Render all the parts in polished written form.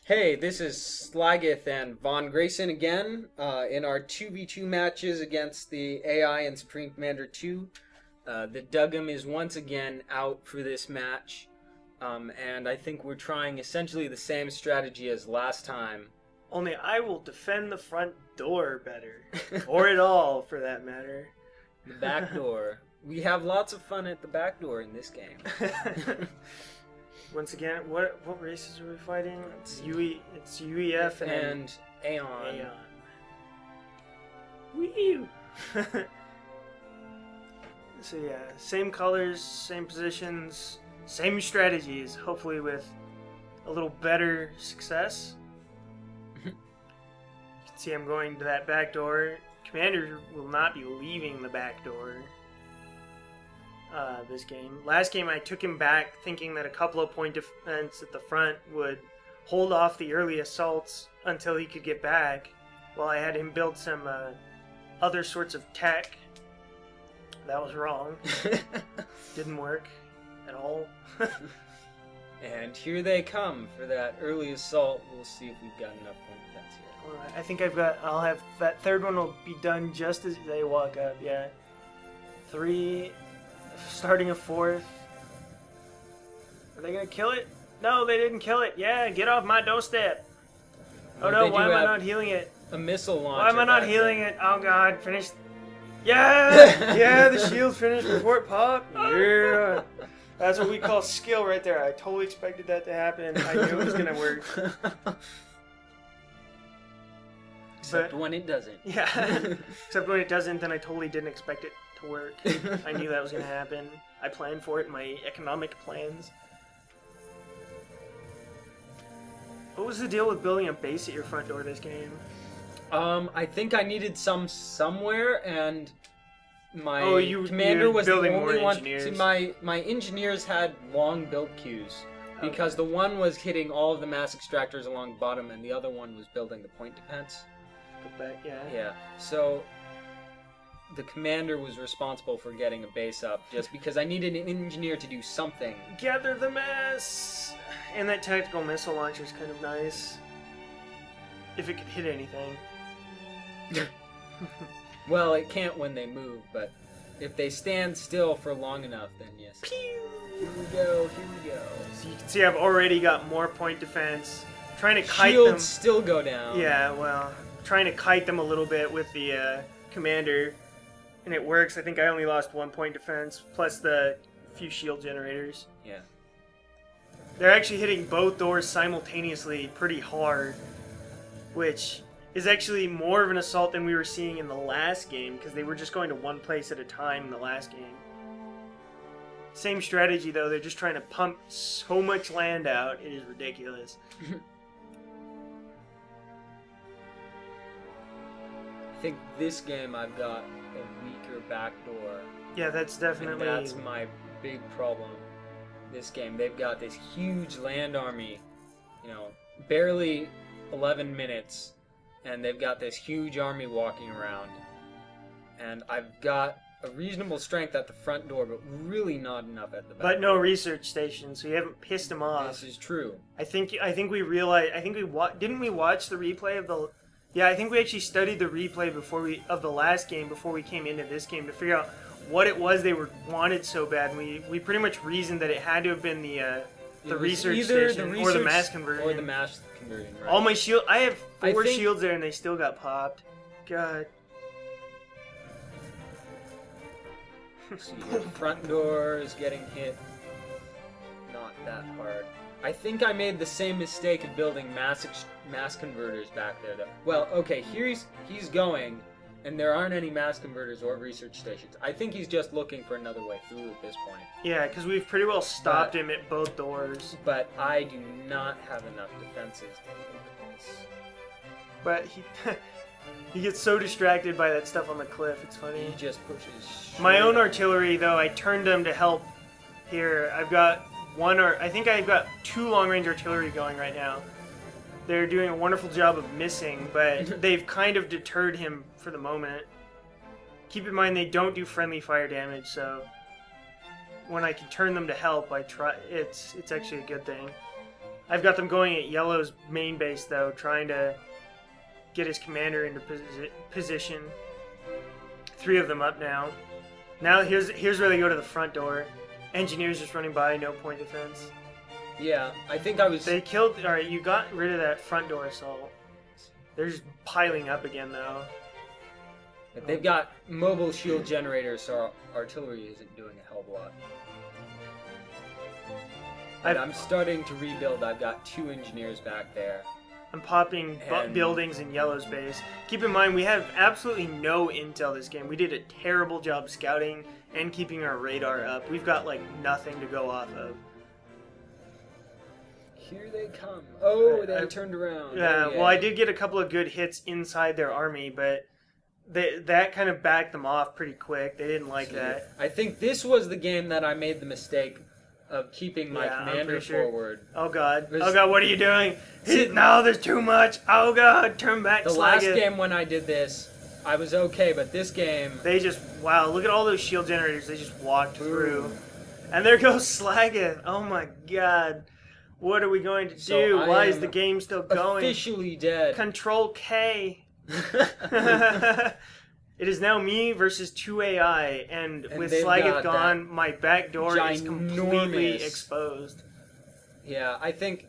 Hey, this is Slaguth and vonGreyson again in our 2v2 matches against the AI and Supreme Commander 2. The Dugum is once again out for this match, and I think we're trying essentially the same strategy as last time. Only I will defend the front door better. Or at all, for that matter. The back door. We have lots of fun at the back door in this game. Once again, what races are we fighting? It's UEF and Aeon. Woo! So yeah, same colors, same positions, same strategies, hopefully with a little better success. You can see I'm going to that back door. Commander will not be leaving the back door this game. Last game I took him back thinking that a couple of point defense at the front would hold off the early assaults until he could get back, while I had him build some other sorts of tech. That was wrong. Didn't work at all. And here they come for that early assault. We'll see if we've got enough point defense here. Alright, I think I'll have that third one will be done just as they walk up, yeah. 3, starting a 4th. Are they gonna kill it? No, they didn't kill it. Yeah, get off my doorstep. Oh no, why am I not healing it? A missile launcher. Why am I not healing it? Oh god, finish. Yeah! Yeah, the shield finished before it popped. Yeah! That's what we call skill right there. I totally expected that to happen. I knew it was gonna work. Except when it doesn't. Yeah. Except when it doesn't, then I totally didn't expect it to work. I knew that was gonna happen. I planned for it in my economic plans. What was the deal with building a base at your front door this game? I think I needed some somewhere, and my commander you was the building only more one. engineers. See, my engineers had long build queues because the one was hitting all of the mass extractors along the bottom, and the other one was building the point defense. Go back, yeah. Yeah. So the commander was responsible for getting a base up, just because I needed an engineer to do something. Gather the mass! And that tactical missile launcher is kind of nice. If it could hit anything. Well, it can't when they move, but if they stand still for long enough, then yes. Pew! Here we go, here we go. So you can see I've already got more point defense. Trying to kite Shields them. still go down. Yeah, well, trying to kite them a little bit with the commander. And it works. I think I only lost 1 point defense, plus the few shield generators. Yeah. They're actually hitting both doors simultaneously pretty hard, which is actually more of an assault than we were seeing in the last game, because they were just going to one place at a time in the last game. Same strategy, though. They're just trying to pump so much land out. It is ridiculous. I think this game I've got a weaker backdoor. Yeah, that's definitely... And that's my big problem. This game, they've got this huge land army, you know, barely 11 minutes, and they've got this huge army walking around. And I've got a reasonable strength at the front door, but really not enough at the back. But no research station, so you haven't pissed them off. This is true. I think we realized. Didn't we watch the replay of the? Yeah, I think we actually studied the replay of the last game before we came into this game to figure out what it was they wanted so bad. And we pretty much reasoned that it had to have been the research station or the mass conversion. Or the mass conversion. Right. All my shield. I have 4 think... shields there, and they still got popped. God. See, the front door is getting hit. Not that hard. I think I made the same mistake of building mass converters back there, though. Well, okay, here he's going, and there aren't any mass converters or research stations. I think he's just looking for another way through at this point. Yeah, because we've pretty well stopped him at both doors. But I do not have enough defenses to open this. But he gets so distracted by that stuff on the cliff. It's funny. He just pushes. My own artillery, though, I turned them to help here. I've got I think I've got 2 long-range artillery going right now. They're doing a wonderful job of missing, but they've kind of deterred him for the moment. Keep in mind they don't do friendly fire damage, so when I can turn them to help, I try. It's actually a good thing. I've got them going at Yellow's main base, though, trying to get his commander into position. 3 of them up now. Now here's where they go to the front door. Engineers just running by, no point defense. Yeah, I think I was... They killed... Alright, you got rid of that front door assault. They're just piling up again, though. But they've got mobile shield generators, so our artillery isn't doing a hell of a lot. But I'm starting to rebuild. I've got 2 engineers back there. I'm popping buildings in Yellow's base. Keep in mind, we have absolutely no intel this game. We did a terrible job scouting and keeping our radar up. We've got, like, nothing to go off of. Here they come. Oh, they turned around. Yeah, well, I did get a couple of good hits inside their army, but that kind of backed them off pretty quick. They didn't like that. I think this was the game that I made the mistake of keeping my commander forward. Oh god. Oh god, what are you doing? No, there's too much. Oh god, turn back. The last game when I did this, I was okay, but this game... They just... Wow, look at all those shield generators they just walked through. And there goes Slaguth. Oh my god. What are we going to do? Why is the game still going? Officially dead. Control K. It is now me versus 2 AI, and with Slaguth gone, my back door is completely exposed. Yeah, I think...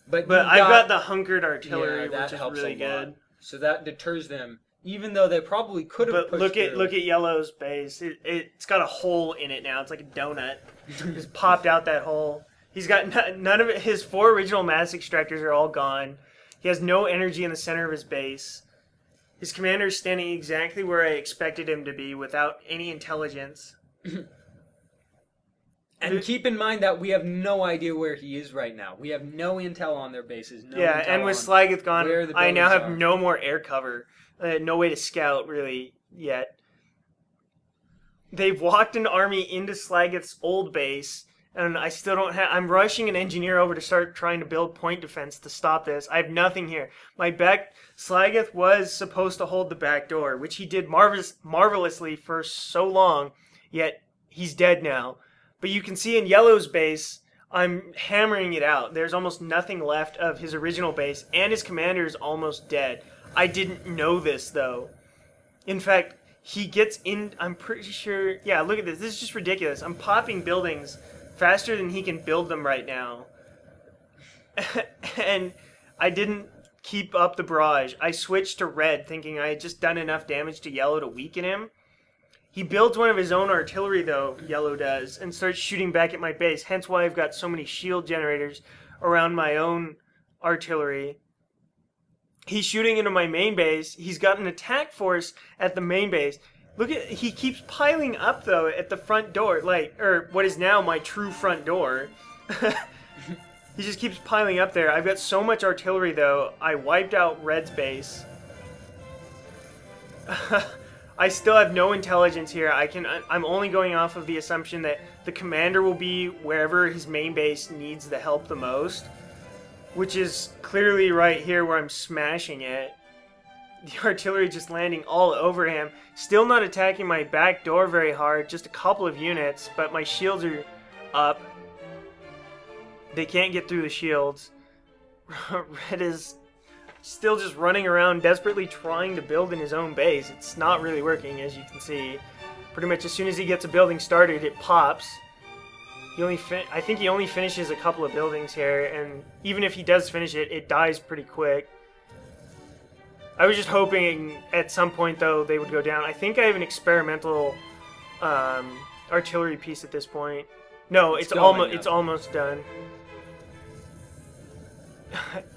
But I've got the hunkered artillery, which is really good. So that deters them, even though they probably could have pushed through. Look at Yellow's base. It's got a hole in it now. It's like a donut. Just popped out that hole. He's got none of it. His 4 original mass extractors are all gone. He has no energy in the center of his base. His commander is standing exactly where I expected him to be without any intelligence. And keep in mind that we have no idea where he is right now. We have no intel on their bases. No yeah, and with Slaguth gone, I now have no more air cover. No way to scout, really, yet. They've walked an army into Slaguth's old base, and I still don't have... I'm rushing an engineer over to start trying to build point defense to stop this. I have nothing here. Slaguth was supposed to hold the back door, which he did marvelously for so long, yet he's dead now. But you can see in Yellow's base, I'm hammering it out. There's almost nothing left of his original base, and his commander is almost dead. I didn't know this, though. In fact, he gets in... I'm pretty sure... Yeah, look at this. This is just ridiculous. I'm popping buildings faster than he can build them right now. And I didn't keep up the barrage. I switched to red, thinking I had just done enough damage to Yellow to weaken him. He builds one of his own artillery, though, Yellow does, and starts shooting back at my base, hence why I've got so many shield generators around my own artillery. He's shooting into my main base. He's got an attack force at the main base. Look at... He keeps piling up, though, at the front door, or what is now my true front door. He just keeps piling up there. I've got so much artillery, though. I wiped out Red's base. I still have no intelligence here. I'm only going off of the assumption that the commander will be wherever his main base needs the help the most, which is clearly right here where I'm smashing it. The artillery just landing all over him. Still not attacking my back door very hard, just a couple of units, but my shields are up. They can't get through the shields. Red is still just running around desperately trying to build in his own base. It's not really working, as you can see. Pretty much as soon as he gets a building started, it pops. I think he only finishes a couple of buildings here, and even if he does finish it, it dies pretty quick. I was just hoping at some point, though, they would go down. I think I have an experimental artillery piece at this point. No, it's almost done.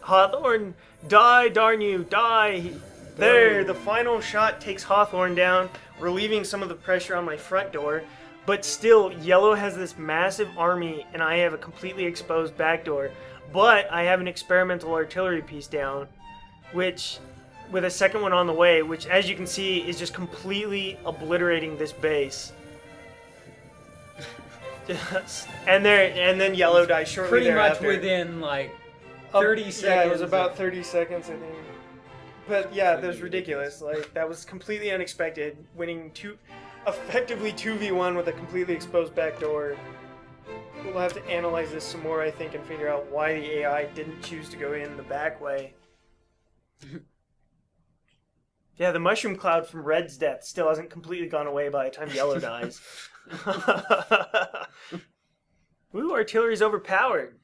Hawthorne, die, darn you, die! There, the final shot takes Hawthorne down, relieving some of the pressure on my front door. But still, Yellow has this massive army, and I have a completely exposed back door. But I have an experimental artillery piece down, which, with a second one on the way, which, as you can see, is just completely obliterating this base. and then Yellow dies shortly thereafter. Pretty much within, like, 30 seconds. Yeah, it was about 30 seconds, I think. But yeah, that was ridiculous. Like, that was completely unexpected. Winning effectively 2v1 with a completely exposed back door. We'll have to analyze this some more, I think, and figure out why the AI didn't choose to go in the back way. Yeah, the mushroom cloud from Red's death still hasn't completely gone away by the time Yellow dies. Ooh, artillery's overpowered.